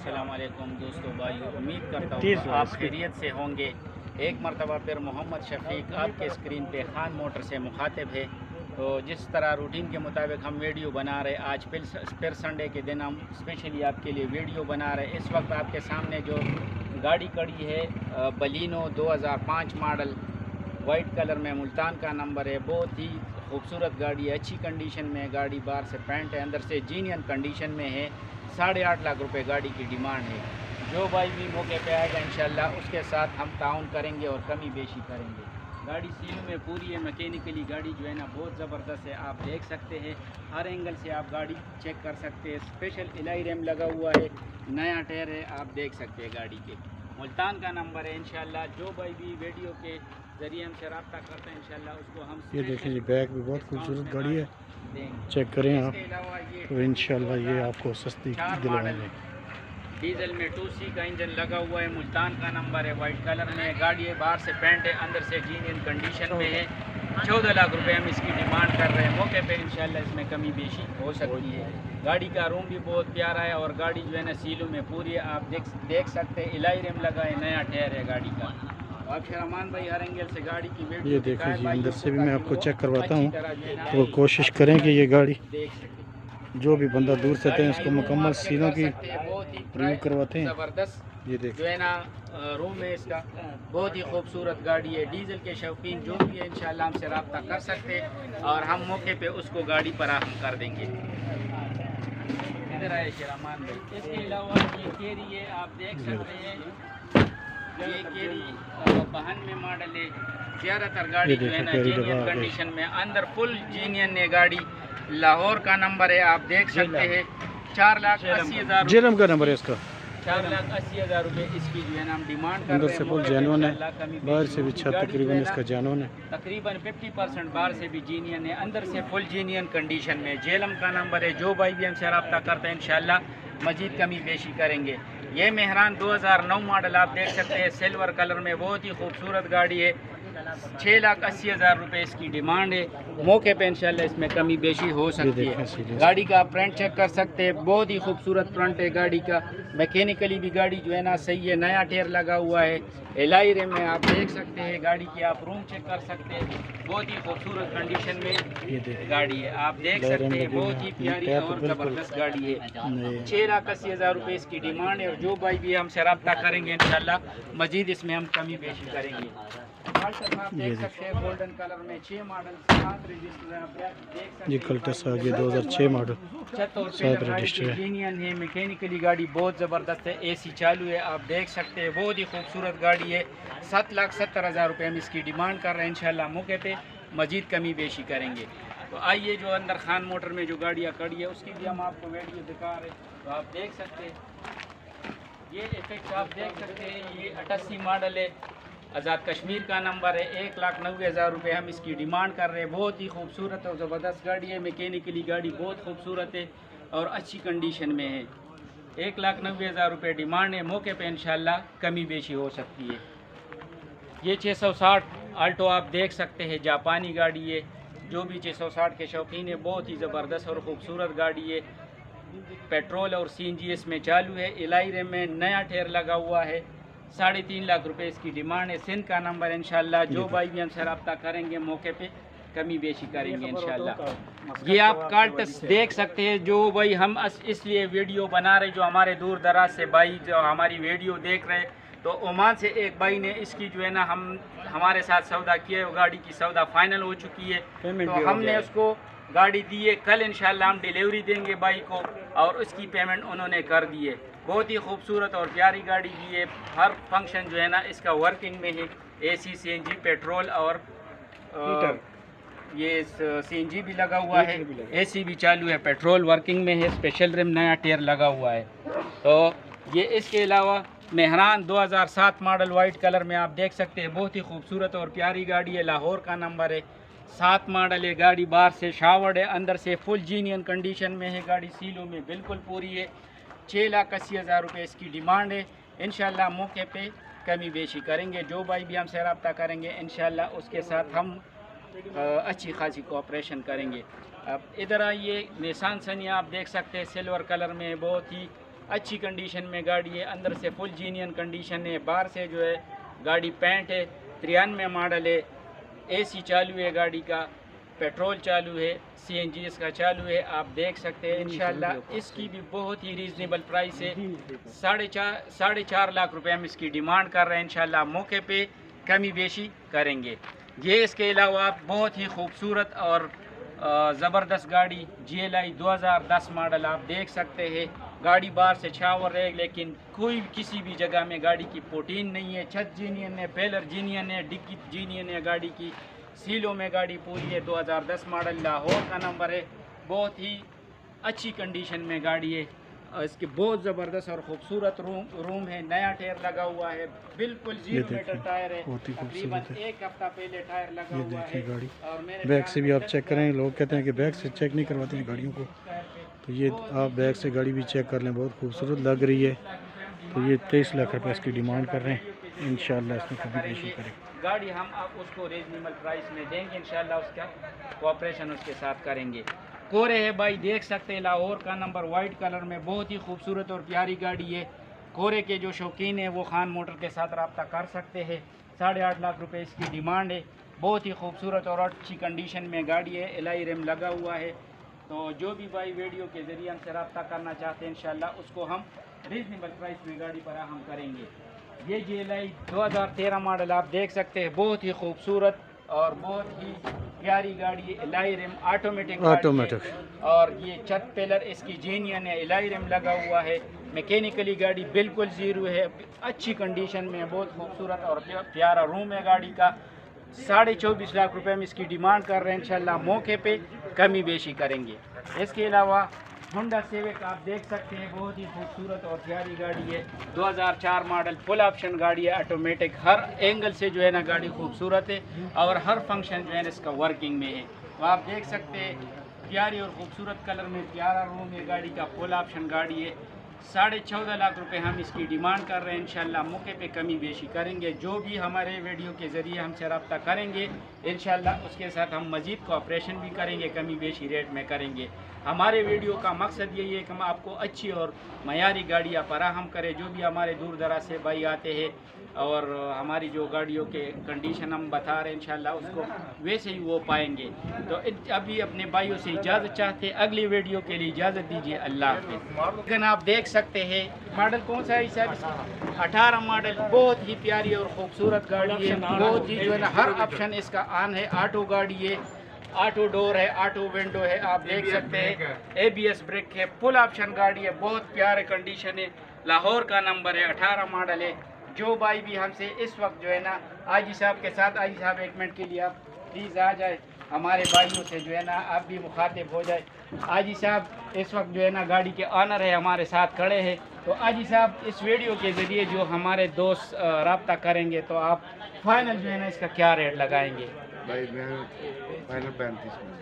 अस्सलाम वालेकुम दोस्तों भाइयों, उम्मीद करता हूँ आप खैरियत से होंगे। एक मरतबा फिर मोहम्मद शफीक आपके स्क्रीन पे खान मोटर से मुखातिब है। तो जिस तरह रूटीन के मुताबिक हम वीडियो बना रहे, आज फिर संडे के दिन हम स्पेशली आपके लिए वीडियो बना रहे। इस वक्त आपके सामने जो गाड़ी खड़ी है बलिनो 2005 मॉडल, वाइट कलर में, मुल्तान का नंबर है। बहुत ही खूबसूरत गाड़ी है, अच्छी कंडीशन में है गाड़ी। बाहर से पेंट है, अंदर से जीनियन कंडीशन में है। 8.5 लाख रुपए गाड़ी की डिमांड है। जो भाई भी मौके पे आएगा इंशाल्लाह उसके साथ हम ताउन करेंगे और कमी बेशी करेंगे। गाड़ी सील में पूरी है, मैकेनिकली गाड़ी जो है ना बहुत ज़बरदस्त है। आप देख सकते हैं, हर एंगल से आप गाड़ी चेक कर सकते हैं। स्पेशल एलॉय रिम लगा हुआ है, नया टायर है, आप देख सकते हैं गाड़ी के। मुल्तान का नंबर है। इंशाल्लाह जो भाई भी वीडियो के ज़रिए हमसे रब्ता करते हैं इंशाल्लाह उसको हम ये देखें जी, बैग भी बहुत खूबसूरत गाड़ी है, चेक करें आप। तो इंशाल्लाह ये आपको सस्ती दिलवाएंगे। डीजल में 2C का इंजन लगा हुआ है, मुल्तान का नंबर है, वाइट कलर में गाड़ी है। बाहर से पेंट है, अंदर से जीनियन कंडीशन में है। 14 लाख रुपए हम इसकी डिमांड कर रहे हैं। मौके पे इंशाल्लाह इसमें कमी बेशी हो सकती है। गाड़ी का रूम भी बहुत प्यारा है और गाड़ी जो है ना सीलों में पूरी है। आप देख सकते हैं, एलॉय रिम लगा है, नया टायर है गाड़ी का। आप शरमान भाई हर एंगल से गाड़ी की वीडियो ये देखिए जी, अंदर से भी मैं आपको चेक करवाता हूँ। तो कोशिश करें कि ये गाड़ी जो भी बंदा दूर से आते हैं उसको मुकम्मल सीलों की रिव्यू करवाते हैं। ज़बरदस्त ये देखिए जो है ना रूम है इसका, बहुत ही खूबसूरत गाड़ी है। डीजल के शौकीन जो भी है इंशाल्लाह हमसे रब्ता कर सकते हैं और हम मौके पे उसको गाड़ी फराहम कर देंगे। इधर आए शरमान भाई। इसके अलावा ये केरी है, आप देख सकते हैं, ये केरी बहन में मॉडल है। ज़्यादातर गाड़ी जो है ना जीनियन कंडीशन में, अंदर फुल जीनियन है गाड़ी। लाहौर का नंबर है, आप देख सकते हैं। 4,80,000 जेलम का नंबर है इसका। 4,80,000 रुपये इसकी जो है ना हम डिमांड कर अंदर रहे हैं। से फुल जैनुअन है, बाहर से भी छत तकरीबन इसका जैनुअन है। तकरीबन 50% बाहर से भी जीनियन है, अंदर से फुल जीनियन कंडीशन में। जेलम का नंबर है। जो भाई भी हमसे रब्ता करते हैं इंशाल्लाह मजीद कमी बेशी करेंगे। ये मेहरान 2009 मॉडल आप देख सकते हैं, सिल्वर कलर में, बहुत ही खूबसूरत गाड़ी है। 6,80,000 रुपये इसकी डिमांड है। मौके पे इंशाल्लाह इसमें कमी बेशी हो सकती है। गाड़ी का आप फ्रंट चेक कर सकते हैं, बहुत ही खूबसूरत फ्रंट है गाड़ी का। मैकेनिकली भी गाड़ी जो है ना सही है, नया टायर लगा हुआ है। एलॉय रिम में आप देख सकते हैं गाड़ी की। आप रूम चेक कर सकते हैं, बहुत ही खूबसूरत कंडीशन में गाड़ी है। आप देख सकते हैं, बहुत ही प्यारी और ज़बरदस्त गाड़ी है। 6,80,000 रुपये इसकी डिमांड है। और जो भाई भी हमसे रब्ता करेंगे इंशाल्लाह मजीद इसमें हम कमी बेशी करेंगे। आप देख सकते हैं गोल्डन कलर में 6 मॉडल 7 रजिस्टर है। आप देख सकते ये कल्टस आ गया 2006 मॉडल, 7 रजिस्टर है। जीनियन है, मैकेनिकली गाड़ी बहुत ज़बरदस्त है। एसी चालू है, आप देख सकते हैं, बहुत ही खूबसूरत गाड़ी है। 7,70,000 रुपये हम इसकी डिमांड कर रहे हैं। इंशाल्लाह मौके पे मजीद कमी बेशी करेंगे। तो आइए, जो अंदर खान मोटर में जो गाड़ियाँ खड़ी है उसकी भी हम आपको वीडियो दिखा रहे हैं। तो आप देख सकते हैं, ये इफेक्ट आप देख सकते हैं, ये 88 मॉडल है, आज़ाद कश्मीर का नंबर है। 1,90,000 रुपये हम इसकी डिमांड कर रहे हैं। बहुत ही खूबसूरत और ज़बरदस्त गाड़ी है। मैकेनिकली गाड़ी बहुत खूबसूरत है और अच्छी कंडीशन में है। 1,90,000 रुपये डिमांड है। मौके पे इंशाल्लाह कमी बेशी हो सकती है। ये 660 आल्टो आप देख सकते हैं, जापानी गाड़ी है। जो भी 660 के शौकीन है, बहुत ही ज़बरदस्त और ख़ूबसूरत गाड़ी है। पेट्रोल और CNG इसमें चालू है। एलॉय रिम में नया टायर लगा हुआ है। 3.5 लाख रुपए इसकी डिमांड है। सिंध का नंबर इंशाल्लाह जो भाई भी हमसे रब्ता करेंगे मौके पे कमी बेशी करेंगे इंशाल्लाह। ये आप कार्टस देख सकते हैं। जो भाई हम इसलिए वीडियो बना रहे, जो हमारे दूर दराज से भाई जो हमारी वीडियो देख रहे, तो ओमान से एक भाई ने इसकी जो है ना हमारे साथ सौदा किया है। गाड़ी की सौदा फाइनल हो चुकी है, तो हमने उसको गाड़ी दी है। कल इंशाल्लाह हम डिलीवरी देंगे भाई को और उसकी पेमेंट उन्होंने कर दी है। बहुत ही खूबसूरत और प्यारी गाड़ी भी है। हर फंक्शन जो है ना इसका वर्किंग में है। AC CNG पेट्रोल और ये CNG भी लगा हुआ है। AC भी चालू है, पेट्रोल वर्किंग में है। स्पेशल रिम, नया टायर लगा हुआ है। तो ये इसके अलावा मेहरान 2007 मॉडल वाइट कलर में आप देख सकते हैं, बहुत ही खूबसूरत और प्यारी गाड़ी है। लाहौर का नंबर है, 7 मॉडल है गाड़ी। बाहर से शावर्ड है, अंदर से फुल जीनियन कंडीशन में है गाड़ी। सीलों में बिल्कुल पूरी है। 6,80,000 रुपये इसकी डिमांड है। इंशाल्लाह मौके पे कमी बेशी करेंगे। जो भाई भी हमसे रब्ता करेंगे इंशाल्लाह उसके साथ हम अच्छी खासी कोऑपरेशन करेंगे। अब इधर आइए, निसान सनिया आप देख सकते हैं, सिल्वर कलर में, बहुत ही अच्छी कंडीशन में गाड़ी है, अंदर से फुल जीनियन कंडीशन है, बाहर से जो है गाड़ी पेंट है, 93 मॉडल है, एसी चालू है गाड़ी का, पेट्रोल चालू है, सीएनजी इसका चालू है, आप देख सकते हैं। इंशाल्लाह इसकी भी बहुत ही रीज़नेबल प्राइस है, 4.5 लाख रुपए हम इसकी डिमांड कर रहे हैं। इंशाल्लाह मौके पे कमी बेशी करेंगे। ये इसके अलावा बहुत ही खूबसूरत और ज़बरदस्त गाड़ी GLI 2010 मॉडल आप देख सकते हैं। गाड़ी बाहर से छावर है, लेकिन कोई किसी भी जगह में गाड़ी की पोटीन नहीं है, छत जीनियन है, पेलर जीनियन है, डिक्की जीनियन है गाड़ी की, सीलों में गाड़ी पूरी है, 2010 मॉडल, लाहौर का नंबर है, बहुत ही अच्छी कंडीशन में गाड़ी है। इसके बहुत ज़बरदस्त और ख़ूबसूरत रूम है, नया टायर लगा हुआ है, बिल्कुल 0 मीटर टायर है, तकरीबन 1 हफ्ता पहले टायर लगा हुआ है। गाड़ी और मेरे बैक से भी आप चेक करें, लोग कहते हैं कि बैक से चेक नहीं करवाते हैं गाड़ियों को, तो ये आप बैक से गाड़ी भी चेक कर लें, बहुत खूबसूरत लग रही है। तो ये 23 लाख रुपए इसकी डिमांड कर रहे हैं। इंशाल्लाह इसमें कभी पेशी करेंगे गाड़ी, हम आप उसको रीजनेबल प्राइस में देंगे, इंशाल्लाह उसका कोऑपरेशन उसके साथ करेंगे। कोरे है भाई, देख सकते हैं, लाहौर का नंबर, वाइट कलर में, बहुत ही खूबसूरत और प्यारी गाड़ी है। कोरे के जो शौकीन है वो खान मोटर के साथ रब्ता कर सकते हैं। 8.5 लाख रुपए इसकी डिमांड है। बहुत ही खूबसूरत और अच्छी कंडीशन में गाड़ी है, एलआई रिम लगा हुआ है। तो जो भी भाई वीडियो के ज़रिए हमसे रब्ता करना चाहते हैं, इंशाल्लाह उसको हम रीजनेबल प्राइस में गाड़ी फराहम करेंगे। ये GLI 2013 मॉडल आप देख सकते हैं, बहुत ही खूबसूरत और बहुत ही प्यारी गाड़ी है, एलआई रिम ऑटोमेटिक, और ये छत पेलर इसकी जीनियन है, एलआई रिम लगा हुआ है, मैकेनिकली गाड़ी बिल्कुल ज़ीरो है, अच्छी कंडीशन में, बहुत खूबसूरत और प्यारा रूम है गाड़ी का। 24.5 लाख रुपए में इसकी डिमांड कर रहे हैं, इंशाल्लाह मौके पे कमी बेशी करेंगे। इसके अलावा होंडा सिविक आप देख सकते हैं, बहुत ही खूबसूरत और प्यारी गाड़ी है, 2004 मॉडल, फुल ऑप्शन गाड़ी है, ऑटोमेटिक, हर एंगल से जो है ना गाड़ी खूबसूरत है और हर फंक्शन जो है ना इसका वर्किंग में है। तो आप देख सकते हैं, प्यारी और खूबसूरत कलर में प्यारा रूम है गाड़ी का, फुल ऑप्शन गाड़ी है। 14.5 लाख रुपए हम इसकी डिमांड कर रहे हैं, इंशाल्लाह मौके पे कमी बेशी करेंगे। जो भी हमारे वीडियो के ज़रिए हमसे रब्ता करेंगे, इंशाल्लाह उसके साथ हम मज़ीद कोऑपरेशन भी करेंगे, कमी बेशी रेट में करेंगे। हमारे वीडियो का मकसद यही है कि हम आपको अच्छी और मयारी गाड़ियाँ फराहम करें। जो भी हमारे दूर दराज से भाई आते हैं और हमारी जो गाड़ियों के कंडीशन हम बता रहे हैं, इंशाल्लाह उसको वैसे ही वो पाएंगे। तो अभी अपने भाइयों से इजाज़त चाहते हैं, अगली वीडियो के लिए इजाज़त दीजिए, अल्लाह हाफ़िज़। लेकिन आप देख सकते हैं, मॉडल कौन सा है साहब? 18 मॉडल, बहुत ही प्यारी और ख़ूबसूरत गाड़ी है, बहुत ही जो है ना हर ऑप्शन इसका ऑन है, ऑटो गाड़ी है, ऑटो डोर है, ऑटो विंडो है, आप देख सकते हैं, ABS ब्रेक है, फुल ऑप्शन गाड़ी है, बहुत प्यारे कंडीशन है, लाहौर का नंबर है, 18 मॉडल है। जो भाई भी हमसे इस वक्त जो है ना आजी साहब के साथ, आजी साहब 1 मिनट के लिए आप प्लीज़ आ जाए, हमारे भाइयों से जो है ना आप भी मुखातिब हो जाए। आजी साहब इस वक्त जो है ना गाड़ी के ऑनर है, हमारे साथ खड़े हैं। तो आजी साहब, इस वीडियो के ज़रिए जो हमारे दोस्त रब्ता करेंगे, तो आप फाइनल जो है ना इसका क्या रेट लगाएंगे? भाई मैं फाइनल 35 में,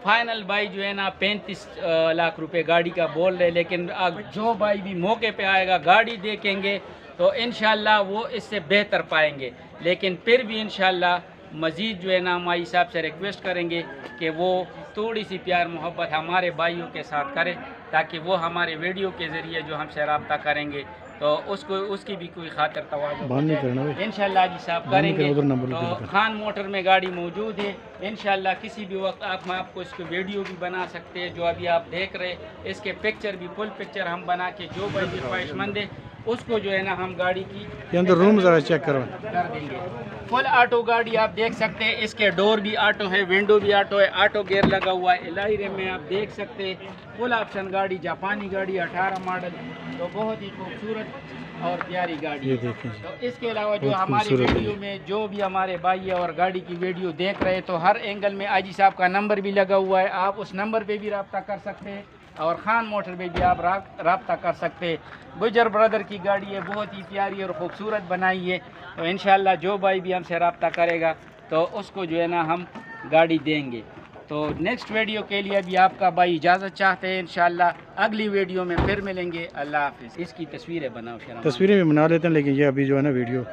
फाइनल भाई जो है ना 35 लाख रुपए गाड़ी का बोल रहे, लेकिन जो भाई भी मौके पे आएगा, गाड़ी देखेंगे, तो इंशाल्लाह वो इससे बेहतर पाएंगे। लेकिन फिर भी इंशाल्लाह मज़ीद जो है ना माई साहब से रिक्वेस्ट करेंगे कि वो थोड़ी सी प्यार मोहब्बत हमारे भाइयों के साथ करें, ताकि वो हमारे वीडियो के ज़रिए जो हमसे रब्ता करेंगे तो उसको उसकी भी कोई खातिर तवज्जो इंशाल्लाह जी साहब करेंगे। तो खान मोटर में गाड़ी मौजूद है, इंशाल्लाह किसी भी वक्त आप आपको इसको वीडियो भी बना सकते हैं। जो अभी आप देख रहे हैं, इसके पिक्चर भी फुल पिक्चर हम बना के जो भाई भी ख्वाहिशमंद है उसको जो है ना हम गाड़ी की अंदर रूम ज़रा चेक करो कर देंगे। फुल ऑटो गाड़ी आप देख सकते हैं, इसके डोर भी ऑटो है, विंडो भी ऑटो है, ऑटो गेयर लगा हुआ है, एलआई रिम में आप देख सकते हैं, फुल ऑप्शन गाड़ी, जापानी गाड़ी, 18 मॉडल, तो बहुत ही खूबसूरत और प्यारी गाड़ी है। तो इसके अलावा जो हमारी वीडियो में जो भी हमारे भाई और गाड़ी की वीडियो देख रहे हैं, तो हर एंगल में आजी साहब का नंबर भी लगा हुआ है, आप उस नंबर पे भी रब्ता कर सकते हैं और खान मोटर पे भी आप रब्ता कर सकते हैं। गुजर ब्रदर की गाड़ी है, बहुत ही प्यारी और ख़ूबसूरत बनाई है। तो इंशाल्लाह जो भाई भी हमसे रब्ता करेगा तो उसको जो है ना हम गाड़ी देंगे। तो नेक्स्ट वीडियो के लिए भी आपका भाई इजाज़त चाहते हैं, इंशाल्लाह अगली वीडियो में फिर मिलेंगे। अल्लाह हाफिज़। इसकी तस्वीरें बनाओ, तस्वीरें भी बना लेते हैं, लेकिन ये अभी जो है ना वीडियो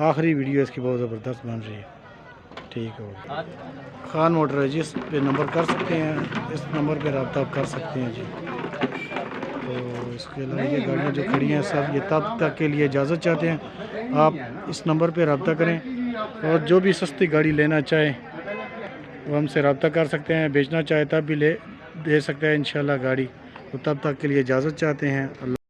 आखिरी वीडियो इसकी बहुत ज़बरदस्त बन रही है। ठीक है, खान मोटर है, जिस पे नंबर कर सकते हैं, इस नंबर पे रब्ता कर सकते हैं जी। तो اس کے علاوہ یہ گاڑیاں جو کھڑی ہیں سب یہ تب تک کے لیے اجازت چاہتے ہیں. آپ اس نمبر پہ رابطہ کریں اور جو بھی سستی گاڑی لینا چاہیں وہ ہم سے رابطہ کر سکتے ہیں. بیچنا چاہے تب بھی دے سکتے ہیں انشاءاللہ گاڑی. تو تب تک کے لیے اجازت چاہتے ہیں. اللہ